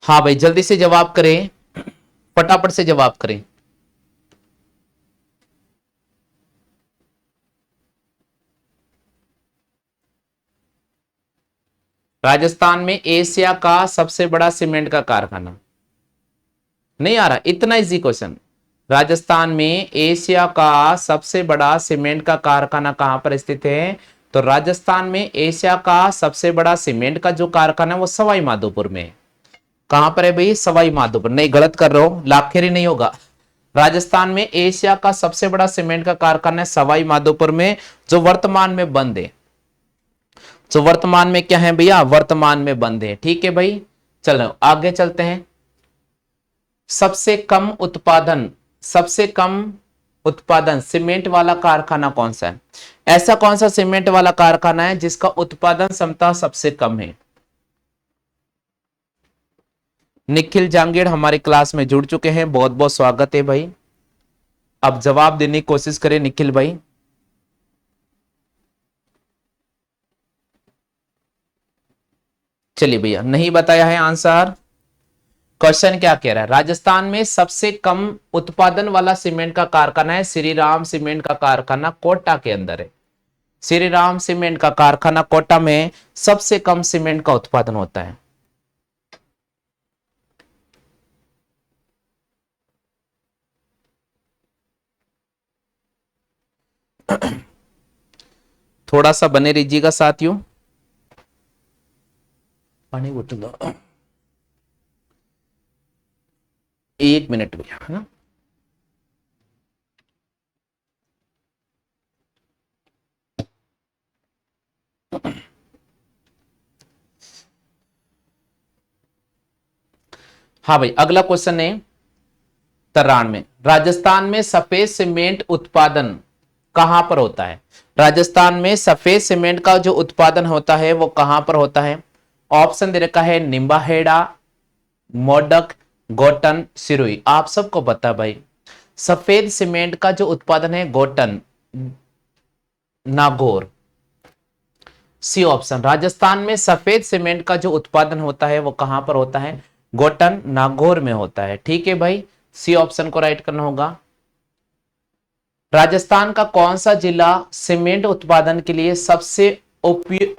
हाँ भाई, जल्दी से जवाब करें, फटाफट से जवाब करें। राजस्थान में एशिया का सबसे बड़ा सीमेंट का कारखाना, नहीं आ रहा? इतना इजी क्वेश्चन। राजस्थान में एशिया का सबसे बड़ा सीमेंट का कारखाना कहां पर स्थित है? तो राजस्थान में एशिया का सबसे बड़ा सीमेंट का जो कारखाना है वो सवाई माधोपुर में। कहां पर है भाई? सवाई माधोपुर। नहीं, गलत कर रहे हो, लाखेरी नहीं होगा। राजस्थान में एशिया का सबसे बड़ा सीमेंट का कारखाना है सवाई माधोपुर में, जो वर्तमान में बंद है। जो वर्तमान में क्या है भैया? वर्तमान में बंद है। ठीक है भाई, चलो आगे चलते हैं। सबसे कम उत्पादन सीमेंट वाला कारखाना कौन सा है? ऐसा कौन सा सीमेंट वाला कारखाना है जिसका उत्पादन क्षमता सबसे कम है? निखिल जांगीड़ हमारी क्लास में जुड़ चुके हैं, बहुत बहुत स्वागत है भाई। अब जवाब देने की कोशिश करें निखिल भाई। चलिए भैया, नहीं बताया है आंसर। क्वेश्चन क्या कह रहा है? राजस्थान में सबसे कम उत्पादन वाला सीमेंट का कारखाना है श्री राम सीमेंट का कारखाना, कोटा के अंदर है। श्री राम सीमेंट का कारखाना कोटा में सबसे कम सीमेंट का उत्पादन होता है। थोड़ा सा बने रहिएगा साथियों। पानी बोतल दो, 1 मिनट भैया, है ना। हाँ भाई, अगला क्वेश्चन है 93। राजस्थान में सफेद सीमेंट उत्पादन कहां पर होता है? राजस्थान में सफेद सीमेंट का जो उत्पादन होता है वो कहां पर होता है? ऑप्शन दे रखा है निम्बाहेड़ा, मोडक, गोटन, सिरोही। आप सबको पता भाई, सफेद सीमेंट का जो उत्पादन है गोटन, नागौर। सी ऑप्शन, राजस्थान में सफेद सीमेंट का जो उत्पादन होता है वो कहां पर होता है? गोटन, नागौर में होता है। ठीक है भाई, सी ऑप्शन को राइट करना होगा। राजस्थान का कौन सा जिला सीमेंट उत्पादन के लिए सबसे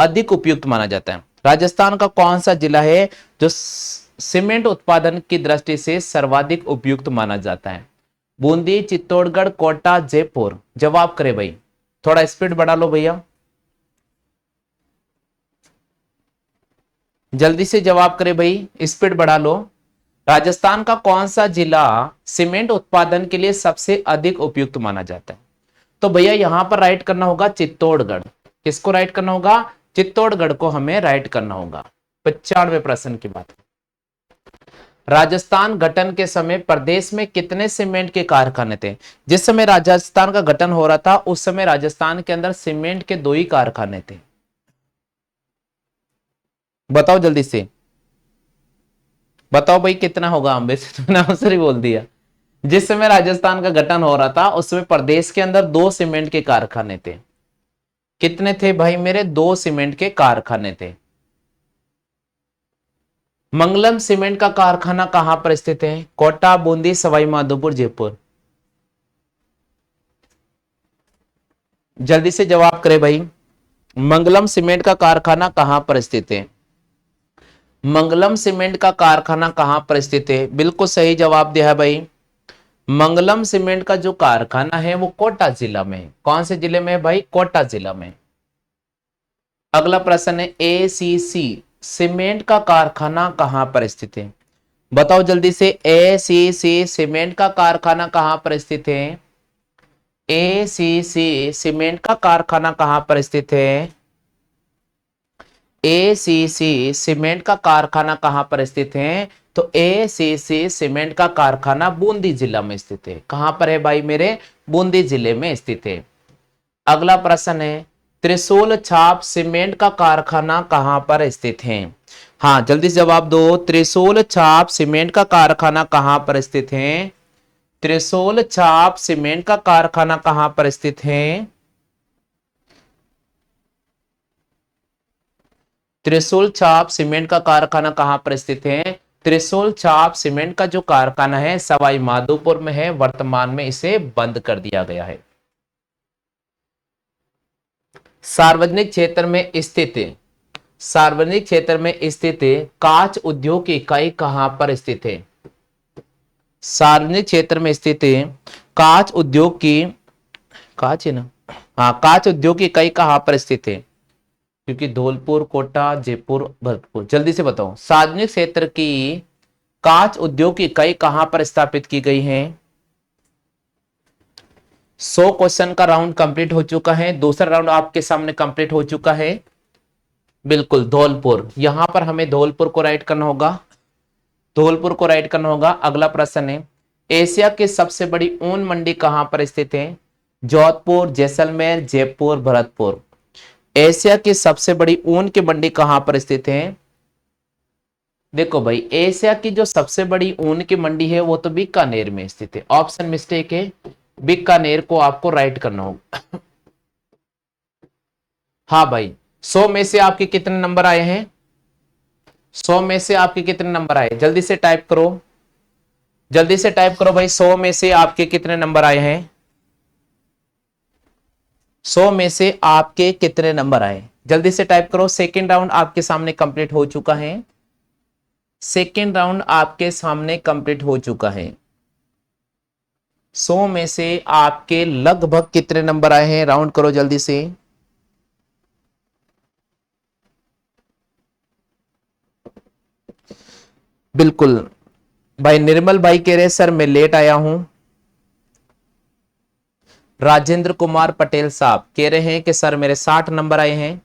अधिक उपयुक्त माना जाता है? राजस्थान का कौन सा जिला है जो सीमेंट उत्पादन की दृष्टि से सर्वाधिक उपयुक्त माना जाता है? बूंदी, चित्तौड़गढ़, कोटा, जयपुर। जवाब करे भाई, थोड़ा स्पीड बढ़ा लो भैया, जल्दी से जवाब करे भाई, स्पीड बढ़ा लो। राजस्थान का कौन सा जिला सीमेंट उत्पादन के लिए सबसे अधिक उपयुक्त माना जाता है? तो भैया यहां पर राइट करना होगा चित्तौड़गढ़। किसको राइट करना होगा? चित्तौड़गढ़ को हमें राइट करना होगा। 95 प्रश्न की बात। राजस्थान गठन के समय प्रदेश में कितने सीमेंट के कारखाने थे? जिस समय राजस्थान का गठन हो रहा था उस समय राजस्थान के अंदर सीमेंट के 2 ही कारखाने थे। बताओ जल्दी से, बताओ भाई कितना होगा। अम्बे से तुमने आंसर ही बोल दिया। जिस समय राजस्थान का गठन हो रहा था उस समय प्रदेश के अंदर 2 सीमेंट के कारखाने थे। कितने थे भाई मेरे? 2 सीमेंट के कारखाने थे। मंगलम सीमेंट का कारखाना कहां पर स्थित है? कोटा, बूंदी, सवाई माधोपुर, जयपुर। जल्दी से जवाब करे भाई। मंगलम सीमेंट का कारखाना कहां पर स्थित है? मंगलम सीमेंट का कारखाना कहां पर स्थित है? बिल्कुल सही जवाब दिया है भाई। मंगलम सीमेंट का जो कारखाना है वो कोटा जिला में है। कौन से जिले में है भाई? कोटा जिला में। अगला प्रश्न है, एसीसी सीमेंट का कारखाना कहां पर स्थित है? बताओ जल्दी से, एसीसी सीमेंट का कारखाना कहां पर स्थित है? एसीसी सीमेंट का कारखाना कहां पर स्थित है? एसीसी सीमेंट का कारखाना कहां पर स्थित है? तो एसीसी सीमेंट का कारखाना बूंदी जिला में स्थित है। कहां पर है भाई मेरे? बूंदी जिले में स्थित है। अगला प्रश्न है, त्रिशूल छाप सीमेंट का कारखाना कहां पर स्थित है? हाँ जल्दी से जवाब दो। त्रिशूल छाप सीमेंट का कारखाना कहां पर स्थित है? त्रिशूल छाप सीमेंट का कारखाना कहां पर स्थित है? त्रिशूल छाप सीमेंट का कारखाना कहां पर स्थित है? त्रिशूल छाप सीमेंट का जो कारखाना है सवाई माधोपुर में है। वर्तमान में इसे बंद कर दिया गया है। सार्वजनिक क्षेत्र में स्थित, सार्वजनिक क्षेत्र में स्थित कांच उद्योग की इकाई कहां पर स्थित है? सार्वजनिक क्षेत्र में स्थित कांच उद्योग की, कांच है ना, हाँ कांच उद्योग की इकाई कहां पर स्थित है? क्योंकि धौलपुर, कोटा, जयपुर, भरतपुर। जल्दी से बताओ, सार्वजनिक क्षेत्र की कांच उद्योग की इकाई कहां पर स्थापित की गई है? 100 क्वेश्चन का राउंड कंप्लीट हो चुका है। दूसरा राउंड आपके सामने कंप्लीट हो चुका है। बिल्कुल धौलपुर, यहां पर हमें धौलपुर को राइट करना होगा। धौलपुर को राइट करना होगा। अगला प्रश्न है, एशिया की सबसे बड़ी ऊन मंडी कहां पर स्थित है? जोधपुर, जैसलमेर, जयपुर, भरतपुर। एशिया की सबसे बड़ी ऊन की मंडी कहां पर स्थित है? देखो भाई, एशिया की जो सबसे बड़ी ऊन की मंडी है वो तो बीकानेर में स्थित है। ऑप्शन मिस्टेक है, बीकानेर को आपको राइट करना होगा। हाँ भाई, 100 में से आपके कितने नंबर आए हैं? 100 में से आपके कितने नंबर आए? जल्दी से टाइप करो, जल्दी से टाइप करो भाई। 100 में से आपके कितने नंबर आए हैं? 100 में से आपके कितने नंबर आए? जल्दी से टाइप करो। सेकेंड राउंड आपके सामने कंप्लीट हो चुका है। सेकेंड राउंड आपके सामने कंप्लीट हो चुका है। 100 में से आपके लगभग कितने नंबर आए हैं? राउंड करो जल्दी से। बिल्कुल भाई, निर्मल भाई कह रहे सर मैं लेट आया हूं। राजेंद्र कुमार पटेल साहब कह रहे हैं कि सर मेरे 60 नंबर आए हैं।